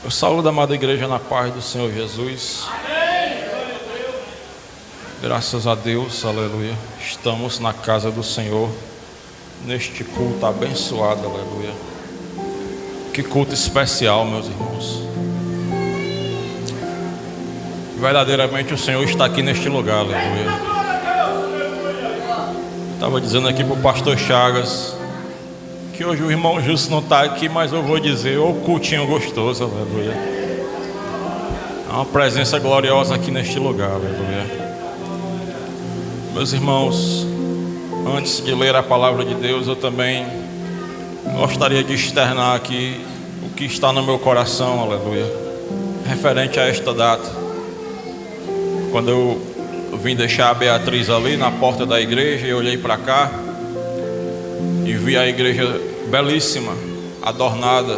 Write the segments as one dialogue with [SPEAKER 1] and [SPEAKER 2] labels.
[SPEAKER 1] Eu saúdo a amada igreja na paz do Senhor Jesus. Graças a Deus, aleluia. Estamos na casa do Senhor, neste culto abençoado, aleluia. Que culto especial, meus irmãos. Verdadeiramente o Senhor está aqui neste lugar, aleluia. Estava dizendo aqui para o pastor Chagas que hoje o irmão Justo não está aqui, mas eu vou dizer, ô cultinho gostoso, aleluia. Há uma presença gloriosa aqui neste lugar, aleluia. Meus irmãos, antes de ler a palavra de Deus, eu também gostaria de externar aqui o que está no meu coração, aleluia, referente a esta data. Quando eu vim deixar a Beatriz ali na porta da igreja, eu olhei para cá e vi a igreja belíssima, adornada,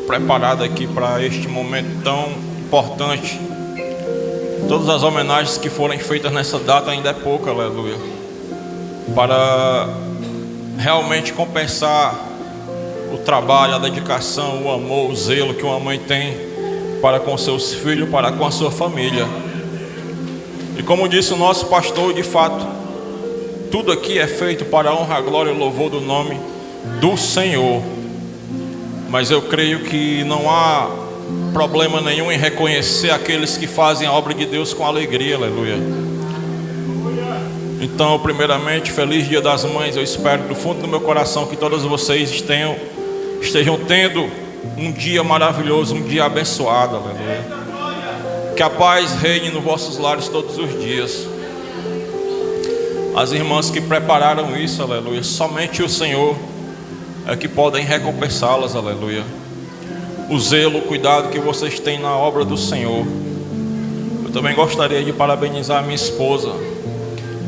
[SPEAKER 1] preparada aqui para este momento tão importante. Todas as homenagens que forem feitas nessa data ainda é pouco, aleluia, para realmente compensar o trabalho, a dedicação, o amor, o zelo que uma mãe tem para com seus filhos, para com a sua família. E como disse o nosso pastor, de fato, tudo aqui é feito para a honra, a glória e o louvor do nome do Senhor. Mas eu creio que não há problema nenhum em reconhecer aqueles que fazem a obra de Deus com alegria, aleluia. Então, primeiramente, feliz Dia das Mães. Eu espero do fundo do meu coração que todos vocês estejam tendo um dia maravilhoso, um dia abençoado, aleluia. Que a paz reine nos vossos lares todos os dias. As irmãs que prepararam isso, aleluia, somente o Senhor é que podem recompensá-las, aleluia. O zelo, o cuidado que vocês têm na obra do Senhor. Eu também gostaria de parabenizar a minha esposa.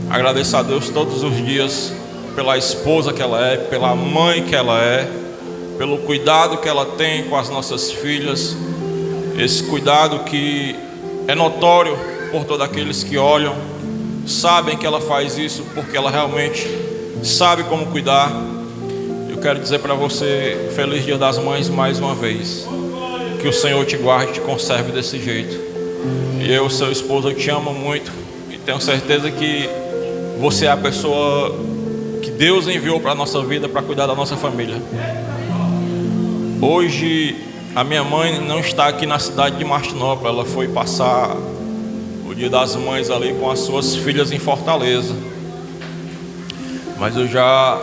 [SPEAKER 1] Agradecer a Deus todos os dias pela esposa que ela é, pela mãe que ela é, pelo cuidado que ela tem com as nossas filhas. Esse cuidado que é notório por todos aqueles que olham, sabem que ela faz isso porque ela realmente sabe como cuidar. Eu quero dizer para você, feliz Dia das Mães mais uma vez. Que o Senhor te guarde e te conserve desse jeito. E eu, seu esposo, eu te amo muito e tenho certeza que você é a pessoa que Deus enviou para a nossa vida, para cuidar da nossa família. Hoje a minha mãe não está aqui na cidade de Martinópolis. Ela foi passar o Dia das Mães ali com as suas filhas em Fortaleza. Mas eu já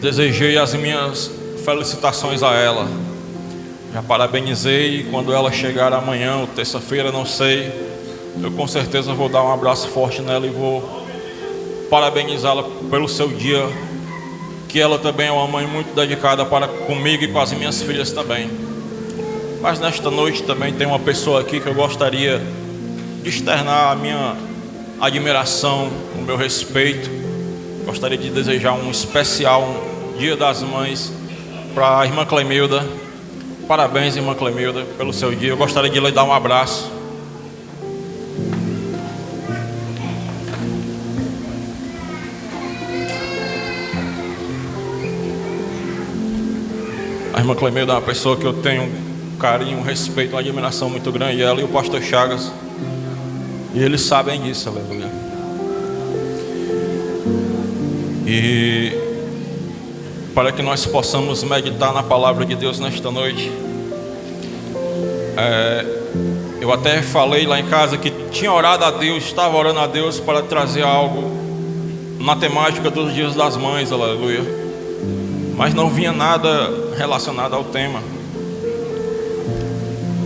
[SPEAKER 1] desejei as minhas felicitações a ela. Já parabenizei. Quando ela chegar amanhã ou terça-feira, não sei, eu com certeza vou dar um abraço forte nela e vou parabenizá-la pelo seu dia. Que ela também é uma mãe muito dedicada para comigo e com as minhas filhas também. Mas nesta noite também tem uma pessoa aqui que eu gostaria de externar a minha admiração, o meu respeito. Gostaria de desejar um especial Dia das Mães para a irmã Clemilda. Parabéns, irmã Clemilda, pelo seu dia. Eu gostaria de lhe dar um abraço. A irmã Clemilda é uma pessoa que eu tenho um carinho, um respeito, uma admiração muito grande. Ela e o pastor Chagas, e eles sabem disso, aleluia. E para que nós possamos meditar na palavra de Deus nesta noite, eu até falei lá em casa que tinha orado a Deus, estava orando a Deus para trazer algo na temática dos Dias das Mães, aleluia. Mas não vinha nada relacionado ao tema.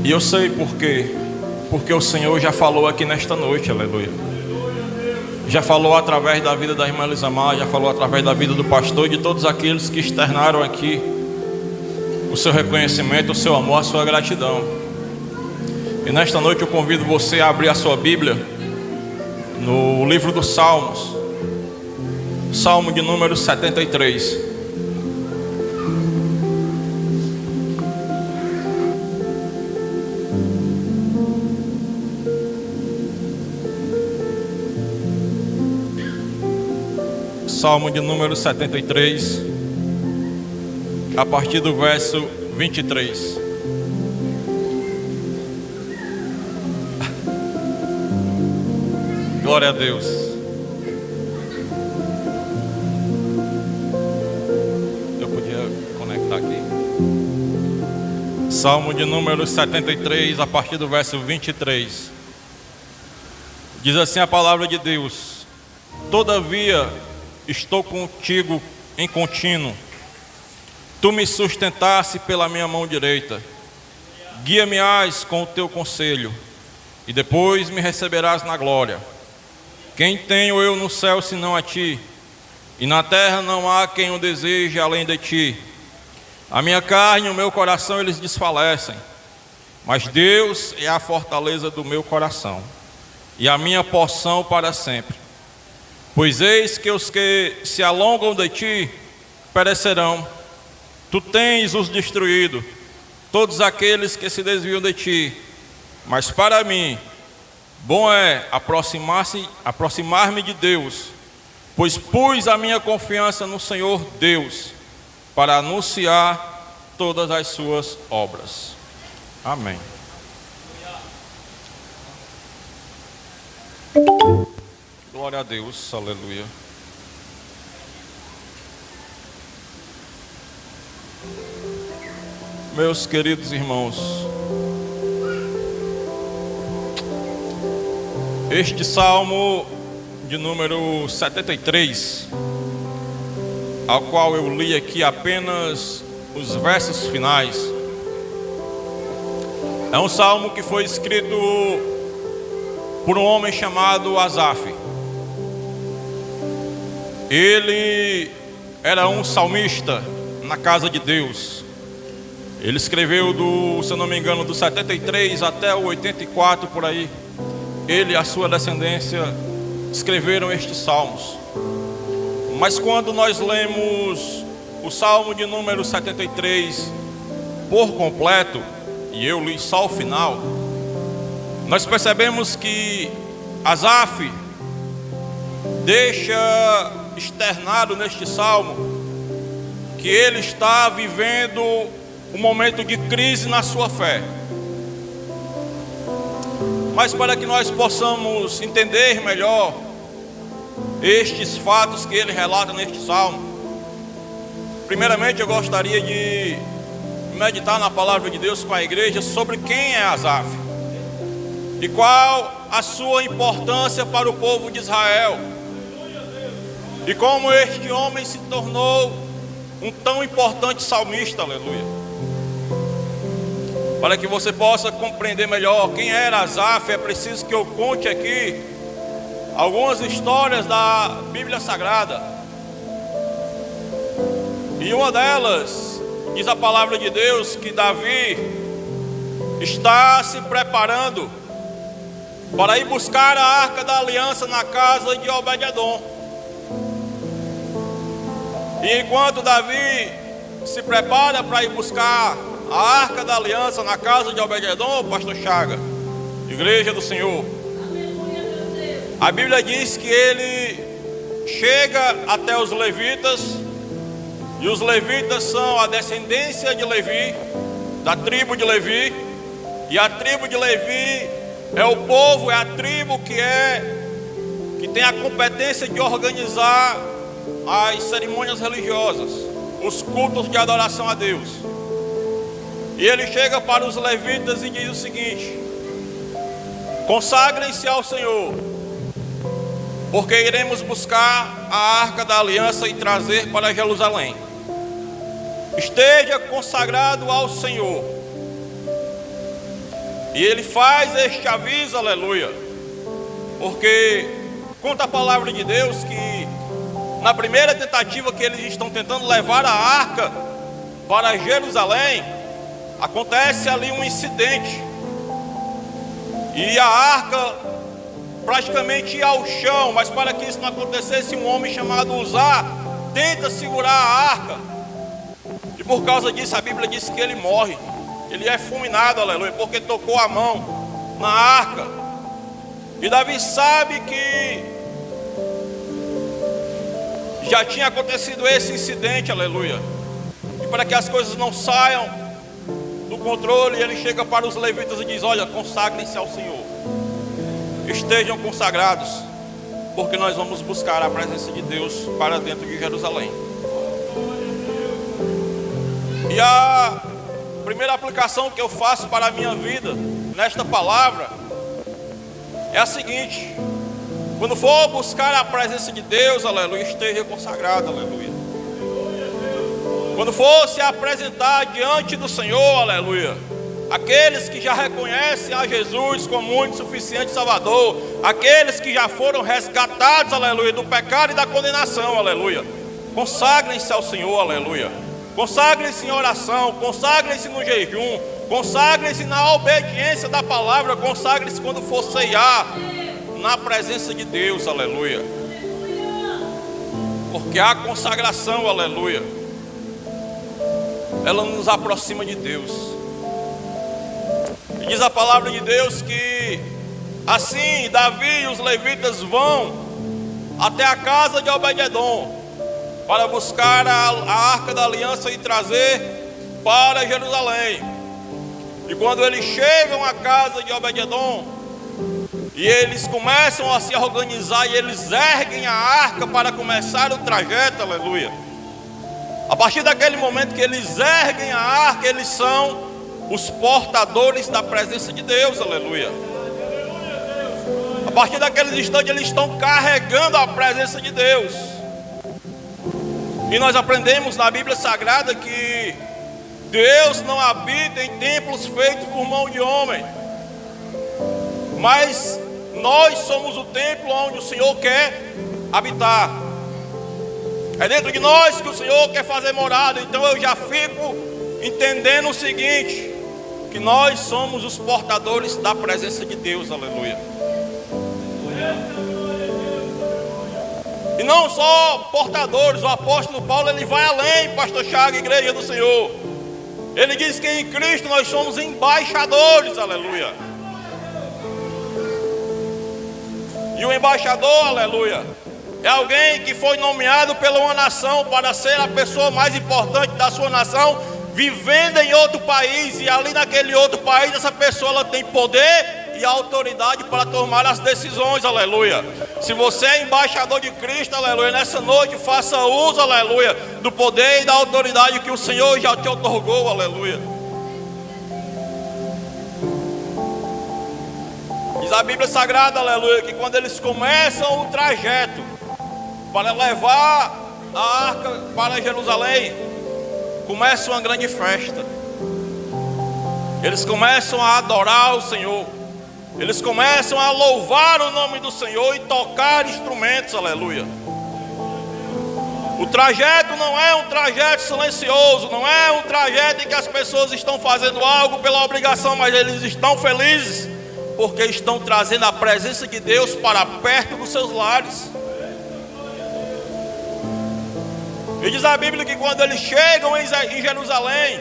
[SPEAKER 1] E eu sei por quê. Porque o Senhor já falou aqui nesta noite, aleluia. Já falou através da vida da irmã Elisamar, já falou através da vida do pastor e de todos aqueles que externaram aqui o seu reconhecimento, o seu amor, a sua gratidão. E nesta noite eu convido você a abrir a sua Bíblia no livro dos Salmos, Salmo de número 73. Salmo de número 73, a partir do verso 23. Glória a Deus. Eu podia conectar aqui. Salmo de número 73, a partir do verso 23. Diz assim a palavra de Deus: todavia estou contigo em contínuo. Tu me sustentaste pela minha mão direita. Guia-me-ás com o teu conselho, e depois me receberás na glória. Quem tenho eu no céu senão a ti? E na terra não há quem o deseje além de ti. A minha carne e o meu coração eles desfalecem, mas Deus é a fortaleza do meu coração e a minha porção para sempre. Pois eis que os que se alongam de ti perecerão. Tu tens os destruído, todos aqueles que se desviam de ti. Mas para mim, bom é aproximar-me de Deus, pois pus a minha confiança no Senhor Deus, para anunciar todas as suas obras. Amém. Glória a Deus, aleluia. Meus queridos irmãos, este salmo de número 73, ao qual eu li aqui apenas os versos finais, é um salmo que foi escrito por um homem chamado Asaf. Ele era um salmista na casa de Deus. Ele escreveu se eu não me engano, do 73 até o 84 por aí. Ele e a sua descendência escreveram estes salmos. Mas quando nós lemos o salmo de número 73 por completo, e eu li só o final, nós percebemos que Asaf deixa externado neste salmo que ele está vivendo um momento de crise na sua fé. Mas para que nós possamos entender melhor estes fatos que ele relata neste salmo, primeiramente eu gostaria de meditar na palavra de Deus com a igreja sobre quem é Asaf e qual a sua importância para o povo de Israel, e como este homem se tornou um tão importante salmista, aleluia. Para que você possa compreender melhor quem era Asaf, é preciso que eu conte aqui algumas histórias da Bíblia Sagrada. E uma delas, diz a palavra de Deus, que Davi está se preparando para ir buscar a Arca da Aliança na casa de Obed-edom. E enquanto Davi se prepara para ir buscar a Arca da Aliança na casa de Obed-edom, pastor Chaga, igreja do Senhor, a Bíblia diz que ele chega até os levitas, e os levitas são a descendência de Levi, da tribo de Levi, e a tribo de Levi é o povo, é a tribo que tem a competência de organizar as cerimônias religiosas, os cultos de adoração a Deus. E ele chega para os levitas e diz o seguinte: consagrem-se ao Senhor, porque iremos buscar a Arca da Aliança e trazer para Jerusalém. Esteja consagrado ao Senhor. E ele faz este aviso, aleluia, porque conta a palavra de Deus que na primeira tentativa que eles estão tentando levar a arca para Jerusalém, acontece ali um incidente, e a arca praticamente ia ao chão. Mas para que isso não acontecesse, um homem chamado Uzá tenta segurar a arca, e por causa disso a Bíblia diz que ele morre. Ele é fulminado, aleluia, porque tocou a mão na arca. E Davi sabe que já tinha acontecido esse incidente, aleluia, e para que as coisas não saiam do controle, ele chega para os levitas e diz: olha, consagrem-se ao Senhor, estejam consagrados. porque nós vamos buscar a presença de Deus para dentro de Jerusalém. E a primeira aplicação que eu faço para a minha vida nesta palavra é a seguinte: quando for buscar a presença de Deus, aleluia, esteja consagrado, aleluia. Quando for se apresentar diante do Senhor, aleluia, aqueles que já reconhecem a Jesus como único, suficiente Salvador, aqueles que já foram resgatados, aleluia, do pecado e da condenação, aleluia, consagrem-se ao Senhor, aleluia. Consagrem-se em oração, consagrem-se no jejum, consagrem-se na obediência da palavra, consagrem-se quando for ceiar na presença de Deus, aleluia. Porque a consagração, aleluia, ela nos aproxima de Deus. E diz a palavra de Deus que assim Davi e os levitas vão até a casa de Obed-edom para buscar a arca da aliança e trazer para Jerusalém. E quando eles chegam à casa de Obed-edom, e eles começam a se organizar, e eles erguem a arca para começar o trajeto, aleluia. A partir daquele momento que eles erguem a arca, eles são os portadores da presença de Deus, aleluia. A partir daquele instante eles estão carregando a presença de Deus. E nós aprendemos na Bíblia Sagrada que Deus não habita em templos feitos por mão de homem, mas nós somos o templo onde o Senhor quer habitar. É dentro de nós que o Senhor quer fazer morada. Então eu já fico entendendo o seguinte, que nós somos os portadores da presença de Deus, aleluia. E não só portadores, o apóstolo Paulo ele vai além, pastor Chaga, igreja do Senhor. Ele diz que em Cristo nós somos embaixadores, aleluia. E o embaixador, aleluia, é alguém que foi nomeado pela uma nação para ser a pessoa mais importante da sua nação, vivendo em outro país, e ali naquele outro país essa pessoa ela tem poder e autoridade para tomar as decisões, aleluia. Se você é embaixador de Cristo, aleluia, nessa noite faça uso, aleluia, do poder e da autoridade que o Senhor já te otorgou, aleluia. Diz a Bíblia Sagrada, aleluia, que quando eles começam o trajeto para levar a arca para Jerusalém, começa uma grande festa. Eles começam a adorar o Senhor. Eles começam a louvar o nome do Senhor e tocar instrumentos, aleluia. O trajeto não é um trajeto silencioso, não é um trajeto em que as pessoas estão fazendo algo pela obrigação, mas eles estão felizes porque estão trazendo a presença de Deus para perto dos seus lares. E diz a Bíblia que quando eles chegam em Jerusalém,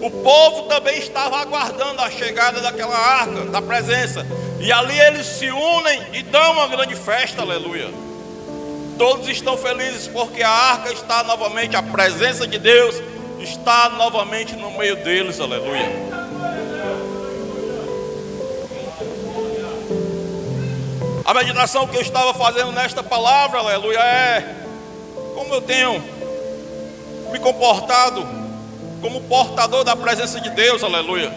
[SPEAKER 1] o povo também estava aguardando a chegada daquela arca, da presença. E ali eles se unem e dão uma grande festa, aleluia. Todos estão felizes porque a arca está novamente, a presença de Deus está novamente no meio deles, aleluia. A meditação que eu estava fazendo nesta palavra, aleluia, é como eu tenho me comportado como portador da presença de Deus, aleluia.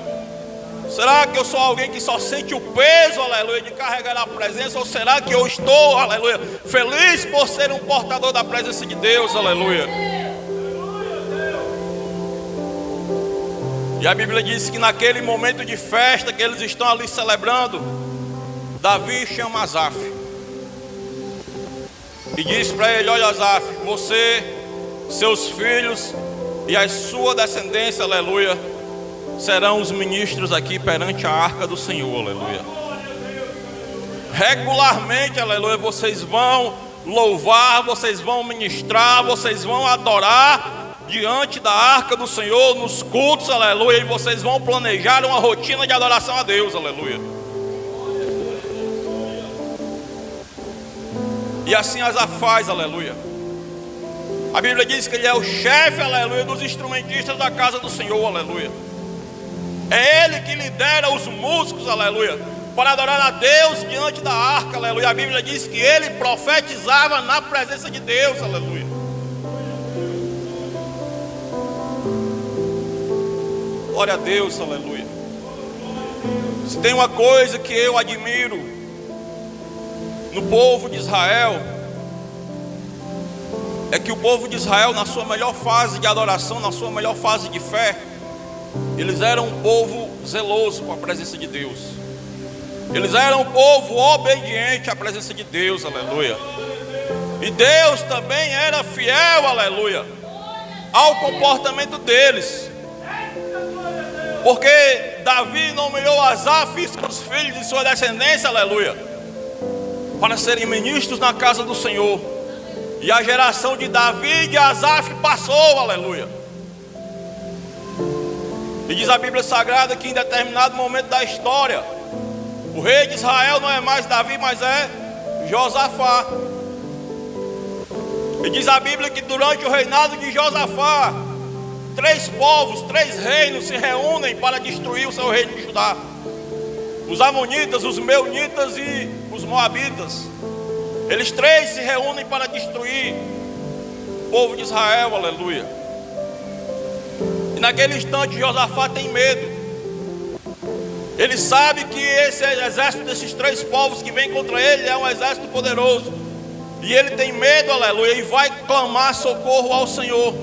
[SPEAKER 1] Será que eu sou alguém que só sente o peso, aleluia, de carregar a presença? Ou será que eu estou, aleluia, feliz por ser um portador da presença de Deus, aleluia? E a Bíblia diz que naquele momento de festa que eles estão ali celebrando, Davi chama Asaf e diz para ele: olha, Asaf, você, seus filhos e a sua descendência, aleluia, serão os ministros aqui perante a arca do Senhor, aleluia. Regularmente, aleluia, vocês vão louvar, vocês vão ministrar, vocês vão adorar diante da arca do Senhor nos cultos, aleluia, e vocês vão planejar uma rotina de adoração a Deus, aleluia. E assim Asaf faz, aleluia. A Bíblia diz que ele é o chefe, aleluia, dos instrumentistas da casa do Senhor, aleluia. É ele que lidera os músicos, aleluia,
[SPEAKER 2] para adorar a Deus diante da arca, aleluia. A Bíblia diz que ele profetizava na presença de Deus, aleluia. Glória a Deus, aleluia. Se tem uma coisa que eu admiro no povo de Israel, é que o povo de Israel, na sua melhor fase de adoração, na sua melhor fase de fé, eles eram um povo zeloso com a presença de Deus. Eles eram um povo obediente à presença de Deus, aleluia. E Deus também era fiel, aleluia, ao comportamento deles. Porque Davi nomeou Asaf e seus filhos de sua descendência, aleluia, para serem ministros na casa do Senhor. E a geração de Davi e de Asaf passou, aleluia. E diz a Bíblia Sagrada que em determinado momento da história, o rei de Israel não é mais Davi, mas é Josafá. E diz a Bíblia que durante o reinado de Josafá, 3 povos, 3 reinos se reúnem para destruir o seu reino de Judá: os amonitas, os meunitas e os moabitas. Eles 3 se reúnem para destruir o povo de Israel, aleluia. E naquele instante Josafá tem medo. Ele sabe que esse exército desses 3 povos que vem contra ele é um exército poderoso. E ele tem medo, aleluia, e vai clamar socorro ao Senhor.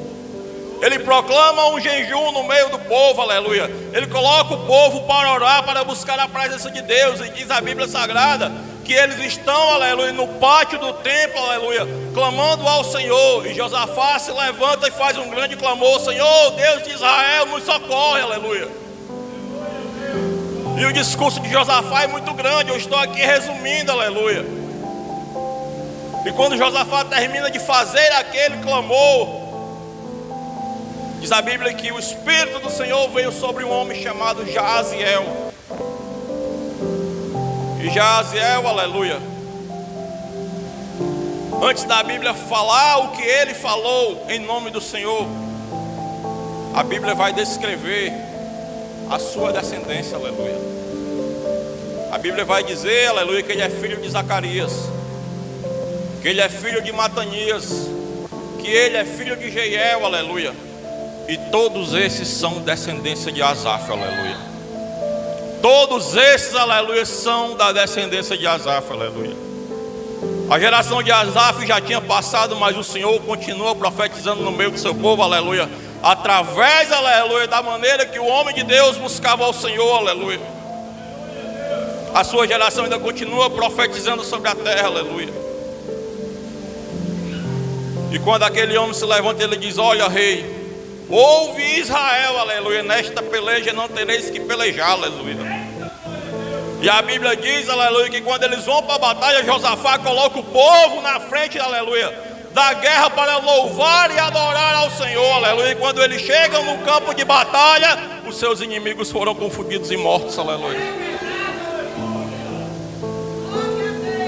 [SPEAKER 2] Ele proclama um jejum no meio do povo, aleluia. Ele coloca o povo para orar, para buscar a presença de Deus. E diz a Bíblia Sagrada que eles estão, aleluia, no pátio do templo, aleluia, clamando ao Senhor. E Josafá se levanta e faz um grande clamor: Senhor, Deus de Israel, nos socorre, aleluia. E o discurso de Josafá é muito grande, eu estou aqui resumindo, aleluia. E quando Josafá termina de fazer aquele clamor, diz a Bíblia que o Espírito do Senhor veio sobre um homem chamado Jaaziel. E Jaaziel, aleluia, antes da Bíblia falar o que ele falou em nome do Senhor, a Bíblia vai descrever a sua descendência, aleluia. A Bíblia vai dizer, aleluia, que ele é filho de Zacarias, que ele é filho de Matanias, que ele é filho de Jeiel, aleluia. E todos esses são descendência de Asaf, aleluia. Todos esses, aleluia, são da descendência de Asaf, aleluia. A geração de Asaf já tinha passado, mas o Senhor continua profetizando no meio do seu povo, aleluia, através, aleluia, da maneira que o homem de Deus buscava ao Senhor, aleluia. A sua geração ainda continua profetizando sobre a terra, aleluia. E quando aquele homem se levanta, ele diz: olha, rei, ouve Israel, aleluia, nesta peleja não tereis que pelejar, aleluia. E a Bíblia diz, aleluia, que quando eles vão para a batalha, Josafá coloca o povo na frente, aleluia, da guerra para louvar e adorar ao Senhor, aleluia. E quando eles chegam no campo de batalha, os seus inimigos foram confundidos e mortos, aleluia.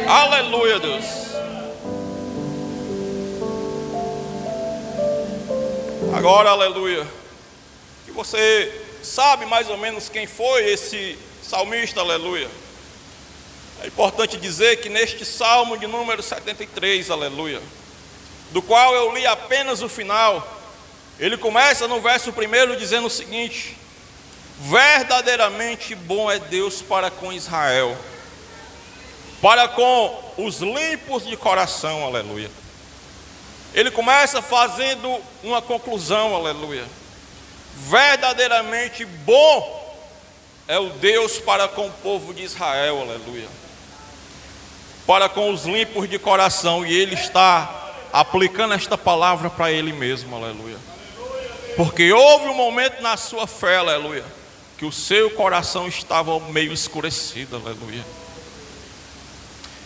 [SPEAKER 2] Aleluia, Deus. Agora, aleluia, que você sabe mais ou menos quem foi esse salmista, aleluia. É importante dizer que neste salmo de número 73, aleluia, do qual eu li apenas o final, ele começa no verso 1 dizendo o seguinte: verdadeiramente bom é Deus para com Israel, para com os limpos de coração, aleluia. Ele começa fazendo uma conclusão, aleluia. Verdadeiramente bom é o Deus para com o povo de Israel, aleluia, para com os limpos de coração. E ele está aplicando esta palavra para ele mesmo, aleluia. Porque houve um momento na sua fé, aleluia, que o seu coração estava meio escurecido, aleluia.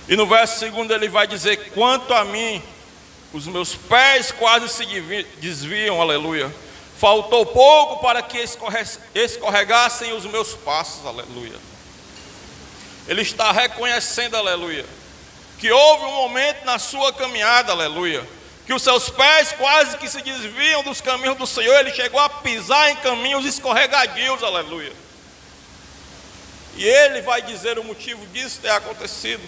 [SPEAKER 2] E no verso 2 ele vai dizer: quanto a mim, os meus pés quase se desviam, aleluia. Faltou pouco para que escorregassem os meus passos, aleluia. Ele está reconhecendo, aleluia, que houve um momento na sua caminhada, aleluia, que os seus pés quase que se desviam dos caminhos do Senhor. Ele chegou a pisar em caminhos escorregadios, aleluia. E ele vai dizer o motivo disso ter acontecido.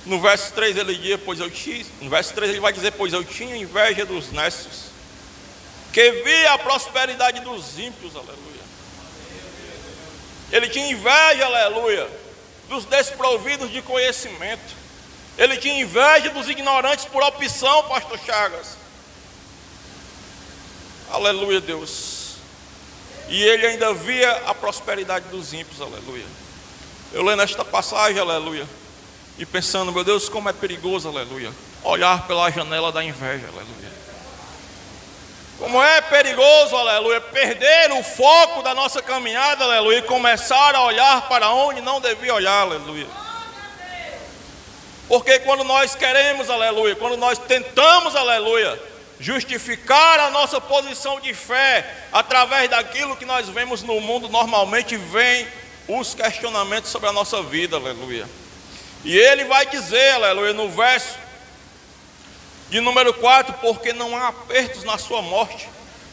[SPEAKER 2] No verso 3 ele diz, no verso 3 ele vai dizer, pois eu tinha inveja dos necios, que via a prosperidade dos ímpios, aleluia. Ele tinha inveja, aleluia, dos desprovidos de conhecimento. Ele tinha inveja dos ignorantes por opção, pastor Chagas. Aleluia, Deus. E ele ainda via a prosperidade dos ímpios, aleluia. Eu lendo esta passagem, aleluia, e pensando, meu Deus, como é perigoso, aleluia, olhar pela janela da inveja, aleluia. Como é perigoso, aleluia, perder o foco da nossa caminhada, aleluia, e começar a olhar para onde não devia olhar, aleluia. Porque quando nós queremos, aleluia, quando nós tentamos, aleluia, justificar a nossa posição de fé através daquilo que nós vemos no mundo, normalmente vem os questionamentos sobre a nossa vida, aleluia. E ele vai dizer, aleluia, no verso de número 4, porque não há apertos na sua morte,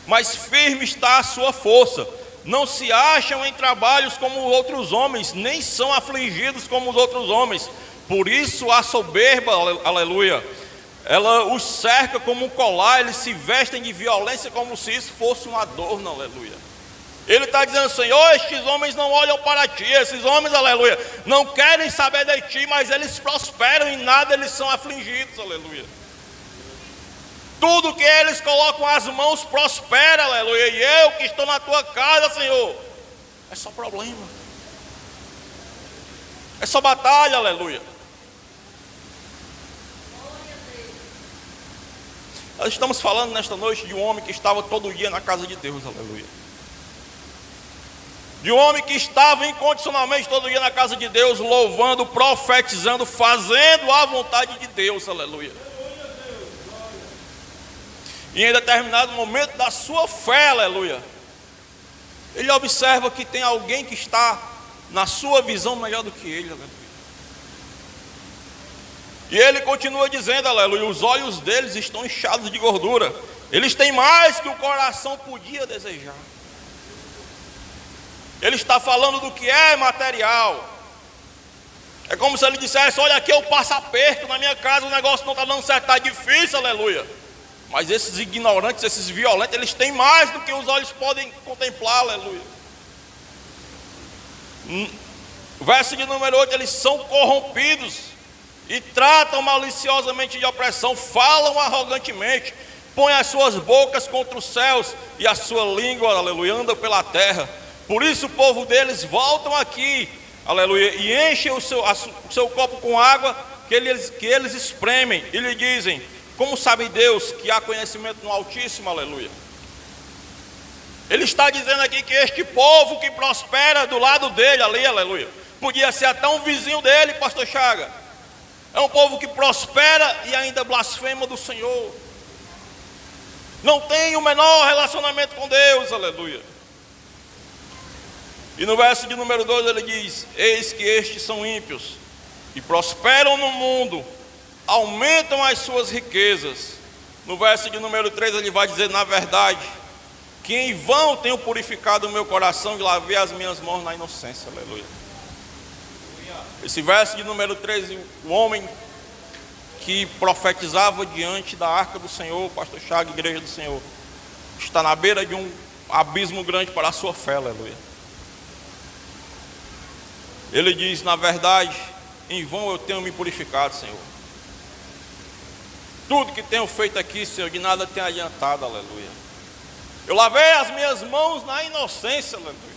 [SPEAKER 2] mas firme está a sua força. Não se acham em trabalhos como os outros homens, nem são afligidos como os outros homens. Por isso a soberba, aleluia, ela os cerca como um colar, eles se vestem de violência como se isso fosse um adorno, aleluia. Ele está dizendo, Senhor, estes homens não olham para ti, esses homens, aleluia, não querem saber de ti, mas eles prosperam, em nada eles são afligidos, aleluia. Tudo que eles colocam as mãos prospera, aleluia. E eu que estou na tua casa, Senhor, é só problema, é só batalha, aleluia. Nós estamos falando nesta noite de um homem que estava todo dia na casa de Deus, aleluia. De um homem que estava incondicionalmente todo dia na casa de Deus, louvando, profetizando, fazendo a vontade de Deus, aleluia. E em determinado momento da sua fé, aleluia, ele observa que tem alguém que está na sua visão melhor do que ele, aleluia. E ele continua dizendo, aleluia, os olhos deles estão inchados de gordura, eles têm mais que o coração podia desejar. Ele está falando do que é material. É como se ele dissesse, olha aqui eu passo aperto na minha casa, o negócio não está dando certo, está difícil, aleluia. Mas esses ignorantes, esses violentos, eles têm mais do que os olhos podem contemplar, aleluia. Verso de número 8, eles são corrompidos e tratam maliciosamente de opressão, falam arrogantemente, põem as suas bocas contra os céus e a sua língua, aleluia, anda pela terra. Por isso o povo deles voltam aqui, aleluia, e enchem o seu copo com água que eles espremem e lhe dizem, como sabe Deus que há conhecimento no Altíssimo, aleluia. Ele está dizendo aqui que este povo que prospera do lado dele ali, aleluia, podia ser até um vizinho dele, pastor Chaga. É um povo que prospera e ainda blasfema do Senhor. Não tem o menor relacionamento com Deus, aleluia. E no verso de número 2 ele diz, eis que estes são ímpios e prosperam no mundo, aumentam as suas riquezas. No verso de número 3 ele vai dizer, na verdade, que em vão tenho purificado o meu coração e lavei as minhas mãos na inocência, aleluia. Esse verso de número 3, o homem que profetizava diante da arca do Senhor, pastor Chaga, igreja do Senhor, está na beira de um abismo grande para a sua fé, aleluia. Ele diz, na verdade, em vão eu tenho me purificado, Senhor. Tudo que tenho feito aqui, Senhor, de nada tem adiantado, aleluia. Eu lavei as minhas mãos na inocência, aleluia.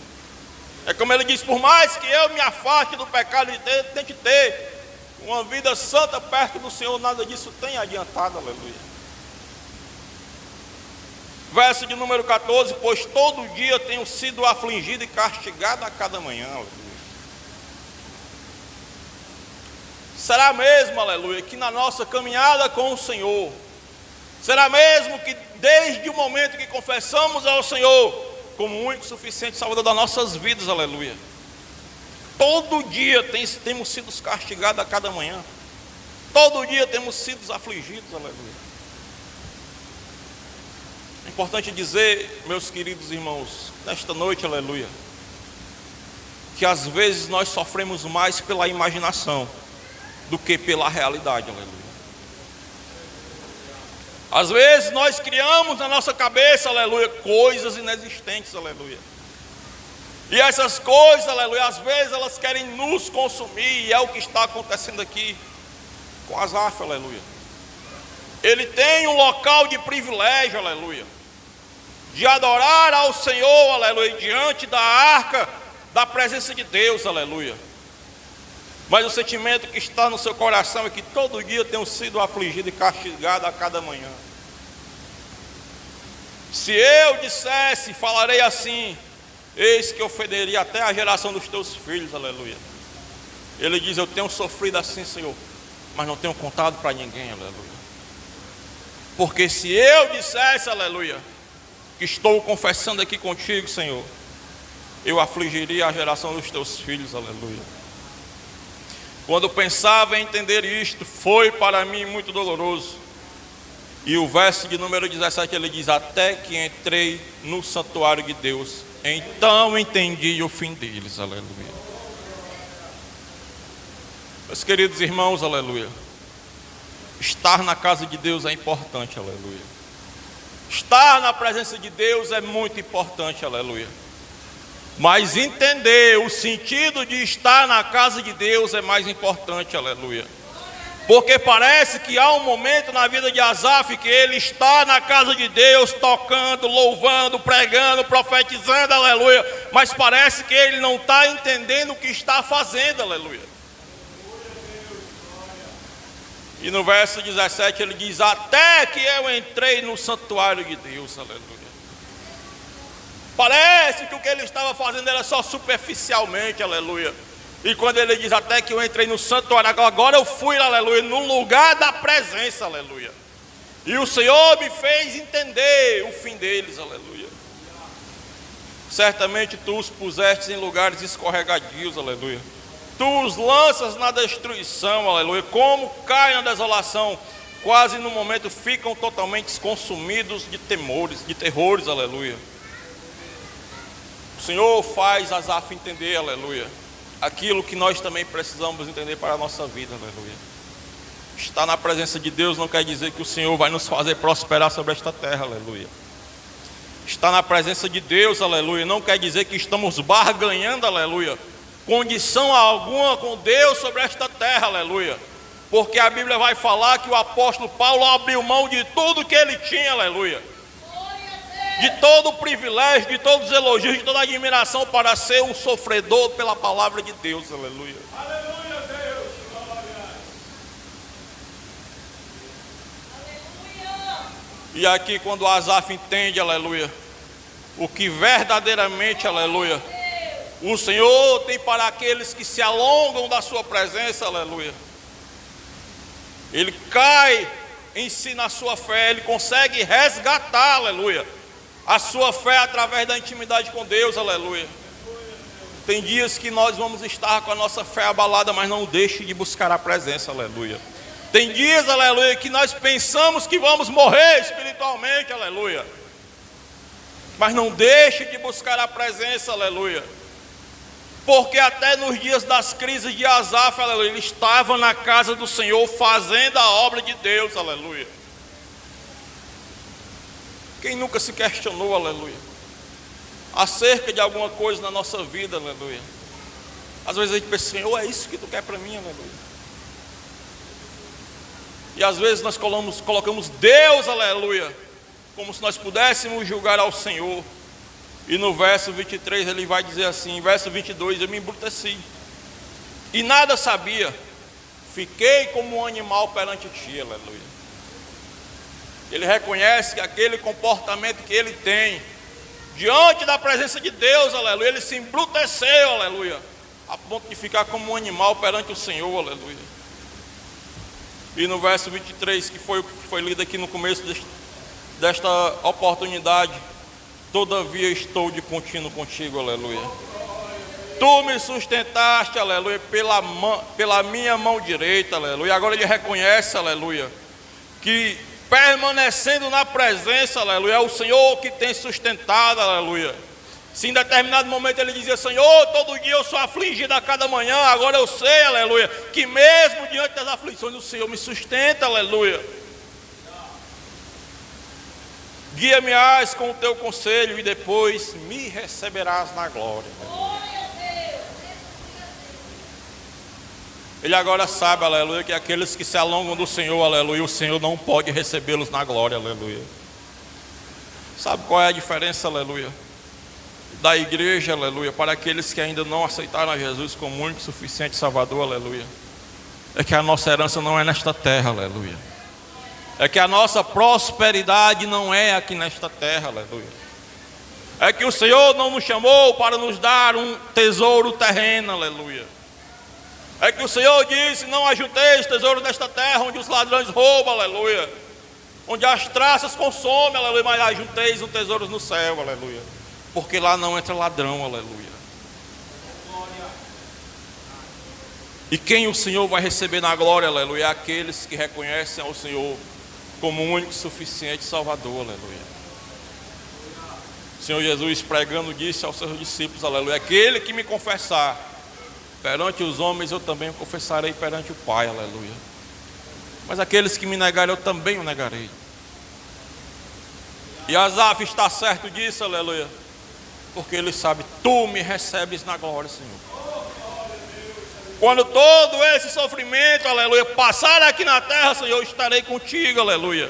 [SPEAKER 2] É como ele diz, por mais que eu me afaste do pecado e tente ter uma vida santa perto do Senhor, nada disso tem adiantado, aleluia. Verso de número 14, pois todo dia tenho sido afligido e castigado a cada manhã, aleluia. Será mesmo, aleluia, que na nossa caminhada com o Senhor, será mesmo que desde o momento que confessamos ao Senhor como o único suficiente salvador das nossas vidas, aleluia, todo dia temos sido castigados a cada manhã, todo dia temos sido afligidos, aleluia. É importante dizer, meus queridos irmãos, nesta noite, aleluia, que às vezes nós sofremos mais pela imaginação do que pela realidade, aleluia. Às vezes nós criamos na nossa cabeça, aleluia, coisas inexistentes, aleluia. E essas coisas, aleluia, às vezes elas querem nos consumir, e é o que está acontecendo aqui com Asaf, aleluia. Ele tem um local de privilégio, aleluia, de adorar ao Senhor, aleluia, diante da arca da presença de Deus, aleluia. Mas o sentimento que está no seu coração é que todo dia tenho sido afligido e castigado a cada manhã. Se eu dissesse, falarei assim, eis que ofenderia até a geração dos teus filhos, aleluia. Ele diz, eu tenho sofrido assim, Senhor, mas não tenho contado para ninguém, aleluia. Porque se eu dissesse, aleluia, que estou confessando aqui contigo, Senhor, eu afligiria a geração dos teus filhos, aleluia. Quando pensava em entender isto, foi para mim muito doloroso. E o verso de número 17, ele diz, até que entrei no santuário de Deus, então entendi o fim deles, aleluia. Meus queridos irmãos, aleluia, estar na casa de Deus é importante, aleluia. Estar na presença de Deus é muito importante, aleluia. Mas entender o sentido de estar na casa de Deus é mais importante, aleluia. Porque parece que há um momento na vida de Asaf que ele está na casa de Deus, tocando, louvando, pregando, profetizando, aleluia. Mas parece que ele não está entendendo o que está fazendo, aleluia. E no verso 17 ele diz, até que eu entrei no santuário de Deus, aleluia. Parece que o que ele estava fazendo era só superficialmente, aleluia. E quando ele diz, até que eu entrei no santuário, agora eu fui, aleluia, no lugar da presença, aleluia. E o Senhor me fez entender o fim deles, aleluia. Certamente tu os puseste em lugares escorregadios, aleluia. Tu os lanças na destruição, aleluia. Como caem na desolação, quase no momento ficam totalmente consumidos de temores, de terrores, aleluia. O Senhor faz Asaf entender, aleluia, aquilo que nós também precisamos entender para a nossa vida, aleluia. Estar na presença de Deus não quer dizer que o Senhor vai nos fazer prosperar sobre esta terra, aleluia. Estar na presença de Deus, aleluia, não quer dizer que estamos barganhando, aleluia, condição alguma com Deus sobre esta terra, aleluia. Porque a Bíblia vai falar que o apóstolo Paulo abriu mão de tudo que ele tinha, aleluia. De todo o privilégio, de todos os elogios, de toda a admiração para ser um sofredor pela palavra de Deus, aleluia.
[SPEAKER 3] Aleluia, Deus, glória.
[SPEAKER 2] E aqui quando Asaf entende, aleluia, o que verdadeiramente, aleluia, o Senhor tem para aqueles que se alongam da sua presença, aleluia. Ele cai em si na sua fé, ele consegue resgatar, aleluia, a sua fé através da intimidade com Deus, aleluia. Tem dias que nós vamos estar com a nossa fé abalada, mas não deixe de buscar a presença, aleluia. Tem dias, aleluia, que nós pensamos que vamos morrer espiritualmente, aleluia. Mas não deixe de buscar a presença, aleluia. Porque até nos dias das crises de Asaf, aleluia, ele estava na casa do Senhor fazendo a obra de Deus, aleluia. Quem nunca se questionou, aleluia, acerca de alguma coisa na nossa vida, aleluia. Às vezes a gente pensa, Senhor, é isso que tu quer para mim, aleluia. E às vezes nós colocamos Deus, aleluia, como se nós pudéssemos julgar ao Senhor. E no verso 23 ele vai dizer assim, verso 22, eu me embruteci e nada sabia, fiquei como um animal perante ti, aleluia. Ele reconhece que aquele comportamento que ele tem diante da presença de Deus, aleluia, ele se embruteceu, aleluia, a ponto de ficar como um animal perante o Senhor, aleluia. E no verso 23, que foi lido aqui no começo desta oportunidade, todavia estou de contínuo contigo, aleluia. Tu me sustentaste, aleluia, pela minha mão direita, aleluia. Agora ele reconhece, aleluia, que permanecendo na presença, aleluia, é o Senhor que tem sustentado, aleluia. Se em determinado momento ele dizia: Senhor, todo dia eu sou afligido a cada manhã, agora eu sei, aleluia, que mesmo diante das aflições o Senhor me sustenta, aleluia. Guia-me-ás com o teu conselho e depois me receberás na glória. Ele agora sabe, aleluia, que aqueles que se alongam do Senhor, aleluia, o Senhor não pode recebê-los na glória, aleluia. Sabe qual é a diferença, aleluia, da igreja, aleluia, para aqueles que ainda não aceitaram a Jesus como único e suficiente Salvador, aleluia? É que a nossa herança não é nesta terra, aleluia. É que a nossa prosperidade não é aqui nesta terra, aleluia. É que o Senhor não nos chamou para nos dar um tesouro terreno, aleluia. É que o Senhor disse: não ajunteis tesouro nesta terra, onde os ladrões roubam, aleluia, onde as traças consomem, aleluia, mas ajunteis um tesouro no céu, aleluia, porque lá não entra ladrão, aleluia. E quem o Senhor vai receber na glória, aleluia, é aqueles que reconhecem ao Senhor como o único e suficiente Salvador, aleluia. O Senhor Jesus, pregando, disse aos seus discípulos, aleluia: aquele que me confessar perante os homens, eu também o confessarei perante o Pai, aleluia. Mas aqueles que me negarem, eu também o negarei. E Asaf está certo disso, aleluia, porque ele sabe: tu me recebes na glória, Senhor. Quando todo esse sofrimento, aleluia, passar aqui na terra, Senhor, eu estarei contigo, aleluia.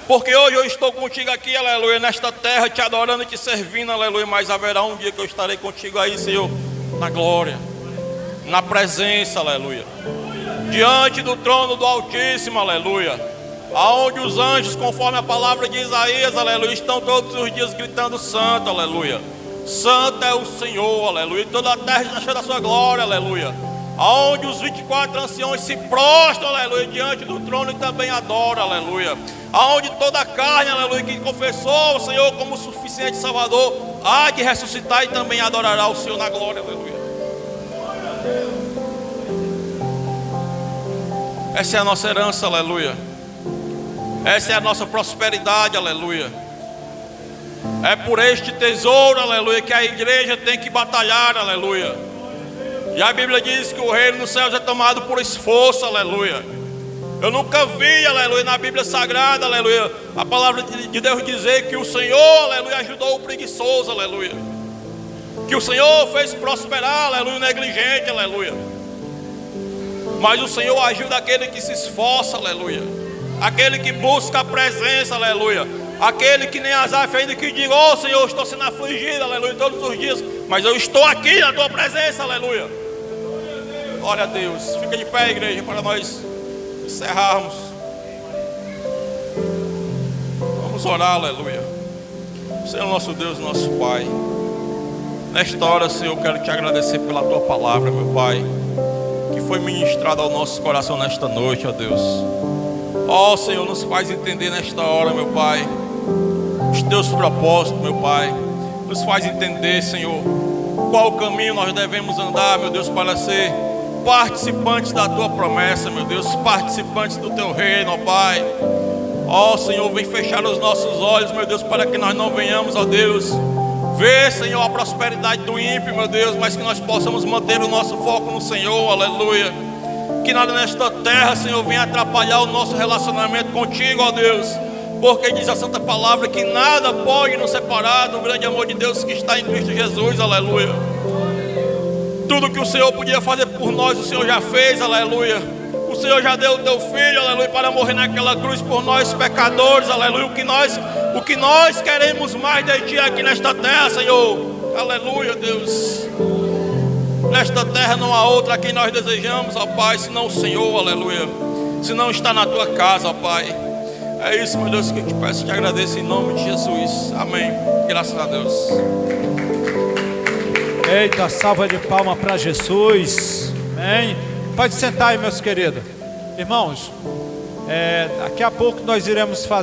[SPEAKER 2] Porque hoje eu estou contigo aqui, aleluia, nesta terra, te adorando e te servindo, aleluia. Mas haverá um dia que eu estarei contigo aí, Senhor, na glória, na presença, aleluia, diante do trono do Altíssimo, aleluia, aonde os anjos, conforme a palavra de Isaías, aleluia, estão todos os dias gritando: santo, aleluia. Santo é o Senhor, aleluia. E toda a terra está cheia da sua glória, aleluia. Aonde os 24 anciões se prostram, aleluia, diante do trono e também adoram, aleluia. Aonde toda a carne, aleluia, que confessou o Senhor como suficiente Salvador, há de ressuscitar e também adorará o Senhor na glória, aleluia. Essa é a nossa herança, aleluia. Essa é a nossa prosperidade, aleluia. É por este tesouro, aleluia, que a igreja tem que batalhar, aleluia. E a Bíblia diz que o reino dos céus é tomado por esforço, aleluia. Eu nunca vi, aleluia, na Bíblia Sagrada, aleluia, a palavra de Deus dizer que o Senhor, aleluia, ajudou o preguiçoso, aleluia. Que o Senhor fez prosperar, aleluia, o negligente, aleluia. Mas o Senhor ajuda aquele que se esforça, aleluia. Aquele que busca a presença, aleluia. Aquele que nem Asaf ainda, que diga: oh Senhor, eu estou sendo afligido, aleluia, todos os dias, mas eu estou aqui na tua presença, aleluia. Glória a Deus. Fica de pé, igreja, para nós encerrarmos. Vamos orar, aleluia. Senhor nosso Deus, nosso Pai, nesta hora, Senhor, eu quero te agradecer pela tua palavra, meu Pai, que foi ministrada ao nosso coração nesta noite, ó Deus. Ó Senhor, nos faz entender nesta hora, meu Pai, os teus propósitos, meu Pai. Nos faz entender, Senhor, qual caminho nós devemos andar, meu Deus, para ser participantes da tua promessa, meu Deus, participantes do teu reino, ó Pai. Ó Senhor, vem fechar os nossos olhos, meu Deus, para que nós não venhamos, ó Deus, ver, Senhor, a prosperidade do ímpio, meu Deus, mas que nós possamos manter o nosso foco no Senhor, aleluia. Que nada nesta terra, Senhor, venha atrapalhar o nosso relacionamento contigo, ó Deus. Porque diz a Santa Palavra que nada pode nos separar do grande amor de Deus que está em Cristo Jesus, aleluia. Tudo que o Senhor podia fazer por nós, o Senhor já fez, aleluia. O Senhor já deu o teu Filho, aleluia, para morrer naquela cruz por nós pecadores, aleluia. O que nós queremos mais de Ti aqui nesta terra, Senhor, aleluia, Deus. Nesta terra não há outra a quem nós desejamos, ó Pai, senão o Senhor, aleluia. Se não está na Tua casa, ó Pai. É isso, meu Deus, que eu te peço e te agradeço em nome de Jesus. Amém. Graças a Deus.
[SPEAKER 4] Eita, salva de palma para Jesus. Amém. Pode sentar aí, meus queridos. Irmãos, daqui a pouco nós iremos fazer